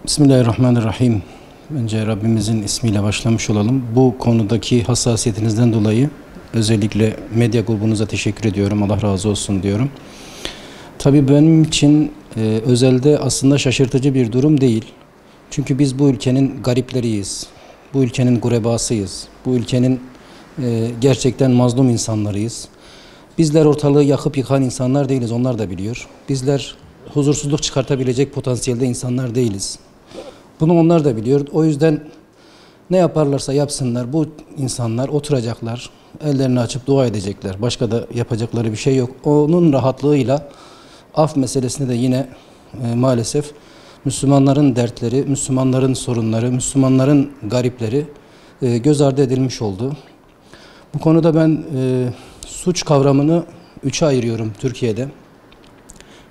Bismillahirrahmanirrahim. Önce Rabbimizin ismiyle başlamış olalım. Bu konudaki hassasiyetinizden dolayı özellikle medya grubunuza teşekkür ediyorum. Allah razı olsun diyorum. Tabii benim için özelde aslında şaşırtıcı bir durum değil. Çünkü biz bu ülkenin garipleriyiz. Bu ülkenin gurebasıyız. Bu ülkenin gerçekten mazlum insanlarıyız. Bizler ortalığı yakıp yıkan insanlar değiliz. Onlar da biliyor. Bizler huzursuzluk çıkartabilecek potansiyelde insanlar değiliz. Bunu onlar da biliyor. O yüzden ne yaparlarsa yapsınlar bu insanlar oturacaklar, ellerini açıp dua edecekler. Başka da yapacakları bir şey yok. Onun rahatlığıyla af meselesinde de yine maalesef Müslümanların dertleri, Müslümanların sorunları, Müslümanların garipleri göz ardı edilmiş oldu. Bu konuda ben suç kavramını üçe ayırıyorum Türkiye'de.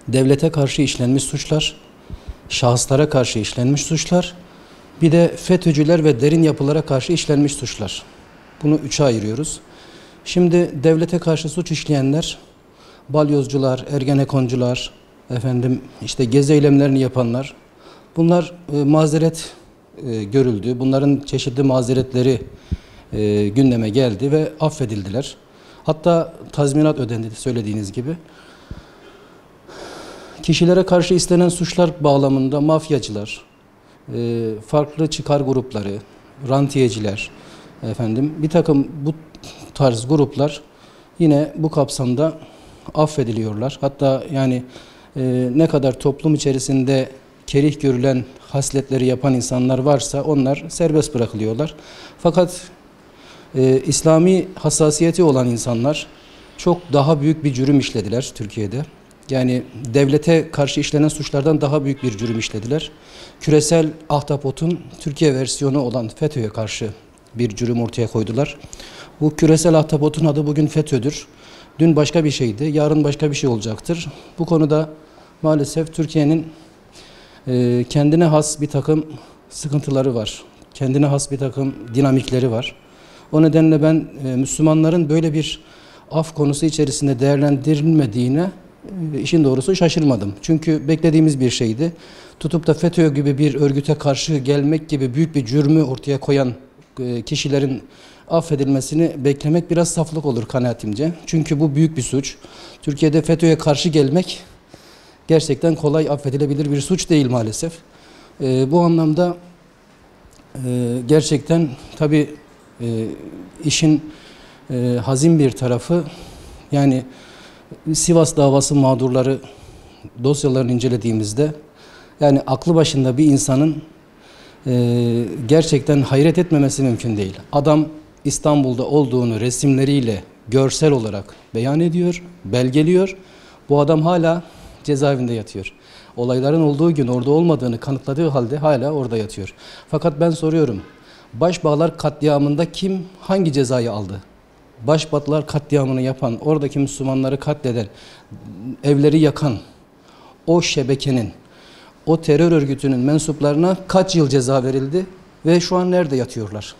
Devlete karşı işlenmiş suçlar, şahıslara karşı işlenmiş suçlar, bir de FETÖ'cüler ve derin yapılara karşı işlenmiş suçlar. Bunu üçe ayırıyoruz. Şimdi devlete karşı suç işleyenler, balyozcular, ergenekoncular, işte gezi eylemlerini yapanlar, bunlar mazeret görüldü. Bunların çeşitli mazeretleri gündeme geldi ve affedildiler. Hatta tazminat ödendi söylediğiniz gibi. Kişilere karşı istenen suçlar bağlamında mafyacılar, farklı çıkar grupları, rantiyeciler, bir takım bu tarz gruplar yine bu kapsamda affediliyorlar. Hatta yani ne kadar toplum içerisinde kerih görülen hasletleri yapan insanlar varsa onlar serbest bırakılıyorlar. Fakat İslami hassasiyeti olan insanlar çok daha büyük bir cürüm işlediler Türkiye'de. Yani devlete karşı işlenen suçlardan daha büyük bir cürüm işlediler. Küresel ahtapotun Türkiye versiyonu olan FETÖ'ye karşı bir cürüm ortaya koydular. Bu küresel ahtapotun adı bugün FETÖ'dür. Dün başka bir şeydi, yarın başka bir şey olacaktır. Bu konuda maalesef Türkiye'nin kendine has bir takım sıkıntıları var. Kendine has bir takım dinamikleri var. O nedenle ben Müslümanların böyle bir af konusu içerisinde değerlendirilmediğine işin doğrusu şaşırmadım. Çünkü beklediğimiz bir şeydi. Tutup da FETÖ gibi bir örgüte karşı gelmek gibi büyük bir cürmü ortaya koyan kişilerin affedilmesini beklemek biraz saflık olur kanaatimce. Çünkü bu büyük bir suç. Türkiye'de FETÖ'ye karşı gelmek gerçekten kolay affedilebilir bir suç değil maalesef. Bu anlamda gerçekten tabii işin hazin bir tarafı, yani Sivas davası mağdurları dosyalarını incelediğimizde yani aklı başında bir insanın gerçekten hayret etmemesi mümkün değil. Adam İstanbul'da olduğunu resimleriyle görsel olarak beyan ediyor, belgeliyor. Bu adam hala cezaevinde yatıyor. Olayların olduğu gün orada olmadığını kanıtladığı halde hala orada yatıyor. Fakat ben soruyorum, Başbağlar katliamında kim hangi cezayı aldı? Başbağlar katliamını yapan, oradaki Müslümanları katleden, evleri yakan o şebekenin, o terör örgütünün mensuplarına kaç yıl ceza verildi ve şu an nerede yatıyorlar?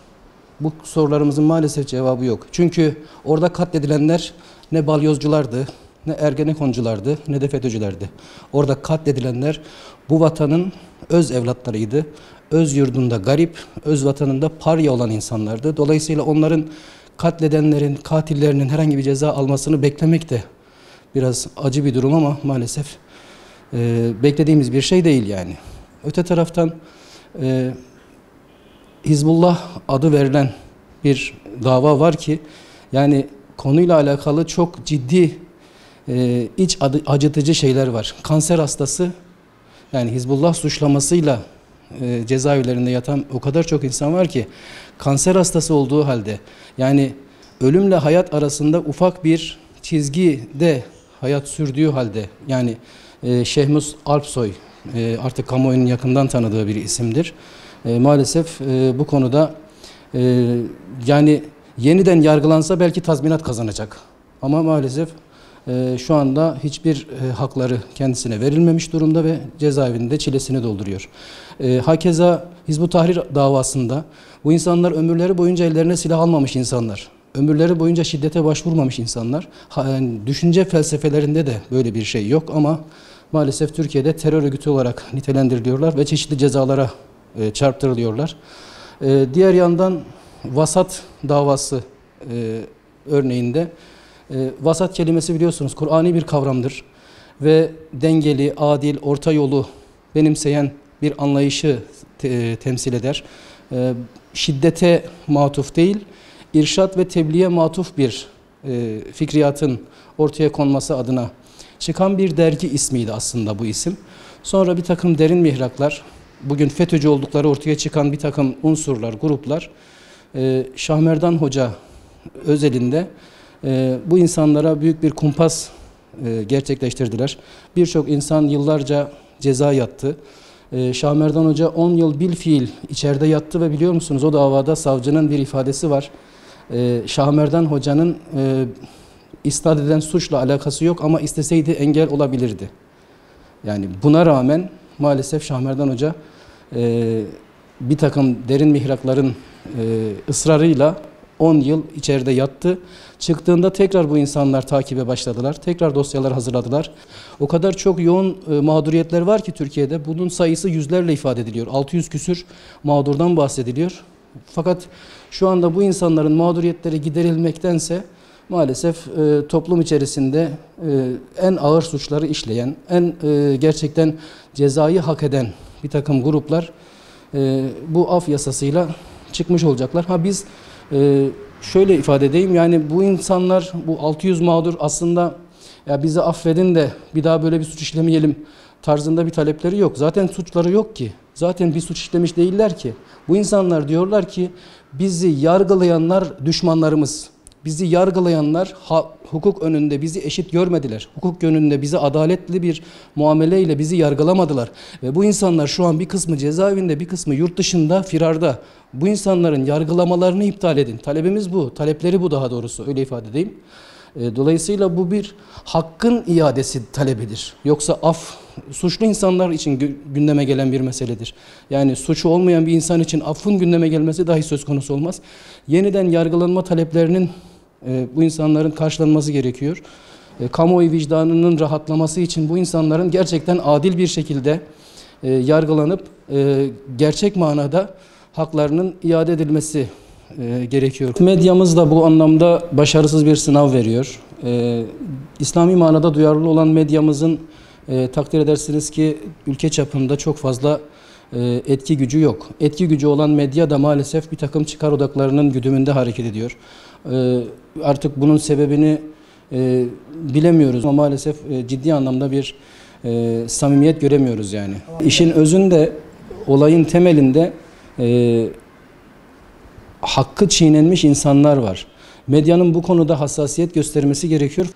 Bu sorularımızın maalesef cevabı yok. Çünkü orada katledilenler ne balyozculardı, ne ergenekonculardı, ne de FETÖ'cülerdi. Orada katledilenler bu vatanın öz evlatlarıydı. Öz yurdunda garip, öz vatanında parya olan insanlardı. Dolayısıyla onların katledenlerin, katillerinin herhangi bir ceza almasını beklemek de biraz acı bir durum ama maalesef beklediğimiz bir şey değil yani. Öte taraftan Hizbullah adı verilen bir dava var ki yani konuyla alakalı çok ciddi iç acıtıcı şeyler var. Kanser hastası, yani Hizbullah suçlamasıyla cezaevlerinde yatan o kadar çok insan var ki kanser hastası olduğu halde, yani ölümle hayat arasında ufak bir çizgide hayat sürdüğü halde, yani Şehmus Alpsoy artık kamuoyunun yakından tanıdığı bir isimdir. Maalesef bu konuda yani yeniden yargılansa belki tazminat kazanacak. Ama maalesef şu anda hiçbir hakları kendisine verilmemiş durumda ve cezaevinde çilesini dolduruyor. Hakeza Hizb-ut Tahrir davasında bu insanlar ömürleri boyunca ellerine silah almamış insanlar. Ömürleri boyunca şiddete başvurmamış insanlar. Yani düşünce felsefelerinde de böyle bir şey yok ama maalesef Türkiye'de terör örgütü olarak nitelendiriliyorlar ve çeşitli cezalara çarptırılıyorlar. Diğer yandan vasat davası örneğinde vasat kelimesi biliyorsunuz Kur'ani bir kavramdır ve dengeli, adil, orta yolu benimseyen bir anlayışı temsil eder. Şiddete matuf değil, irşat ve tebliğe matuf bir fikriyatın ortaya konması adına çıkan bir dergi ismiydi aslında bu isim. Sonra bir takım derin mihraklar, bugün FETÖ'cü oldukları ortaya çıkan bir takım unsurlar, gruplar, Şahmerdan Hoca özelinde bu insanlara büyük bir kumpas gerçekleştirdiler. Birçok insan yıllarca ceza yattı. Şahmerdan Hoca 10 yıl bilfiil içeride yattı ve biliyor musunuz o davada savcının bir ifadesi var. Şahmerdan Hoca'nın isnat edilen suçla alakası yok ama isteseydi engel olabilirdi. Yani buna rağmen maalesef Şahmerdan Hoca bir takım derin mihrakların ısrarıyla 10 yıl içeride yattı. Çıktığında tekrar bu insanlar takibe başladılar. Tekrar dosyalar hazırladılar. O kadar çok yoğun mağduriyetler var ki Türkiye'de. Bunun sayısı yüzlerle ifade ediliyor. 600 küsür mağdurdan bahsediliyor. Fakat şu anda bu insanların mağduriyetleri giderilmektense maalesef toplum içerisinde en ağır suçları işleyen, en gerçekten cezayı hak eden bir takım gruplar bu af yasasıyla çıkmış olacaklar. Biz şöyle ifade edeyim, yani bu insanlar, bu 600 mağdur aslında ya bizi affedin de bir daha böyle bir suç işlemeyelim tarzında bir talepleri yok. Zaten suçları yok ki. Zaten bir suç işlemiş değiller ki. Bu insanlar diyorlar ki bizi yargılayanlar düşmanlarımız. Bizi yargılayanlar hukuk önünde bizi eşit görmediler. Hukuk önünde bizi adaletli bir muameleyle bizi yargılamadılar. Ve bu insanlar şu an bir kısmı cezaevinde, bir kısmı yurt dışında, firarda. Bu insanların yargılamalarını iptal edin. Talebimiz bu. Talepleri bu, daha doğrusu öyle ifade edeyim. Dolayısıyla bu bir hakkın iadesi talebidir. Yoksa af suçlu insanlar için gündeme gelen bir meseledir. Yani suçu olmayan bir insan için affın gündeme gelmesi dahi söz konusu olmaz. Yeniden yargılanma taleplerinin bu insanların karşılanması gerekiyor. Kamuoyu vicdanının rahatlaması için bu insanların gerçekten adil bir şekilde yargılanıp gerçek manada haklarının iade edilmesi gerekiyor. Medyamız da bu anlamda başarısız bir sınav veriyor. İslami manada duyarlı olan medyamızın takdir edersiniz ki ülke çapında çok fazla etki gücü yok. Etki gücü olan medya da maalesef bir takım çıkar odaklarının güdümünde hareket ediyor. Artık bunun sebebini bilemiyoruz ama maalesef ciddi anlamda bir samimiyet göremiyoruz yani. İşin özünde, olayın temelinde hakkı çiğnenmiş insanlar var. Medyanın bu konuda hassasiyet göstermesi gerekiyor.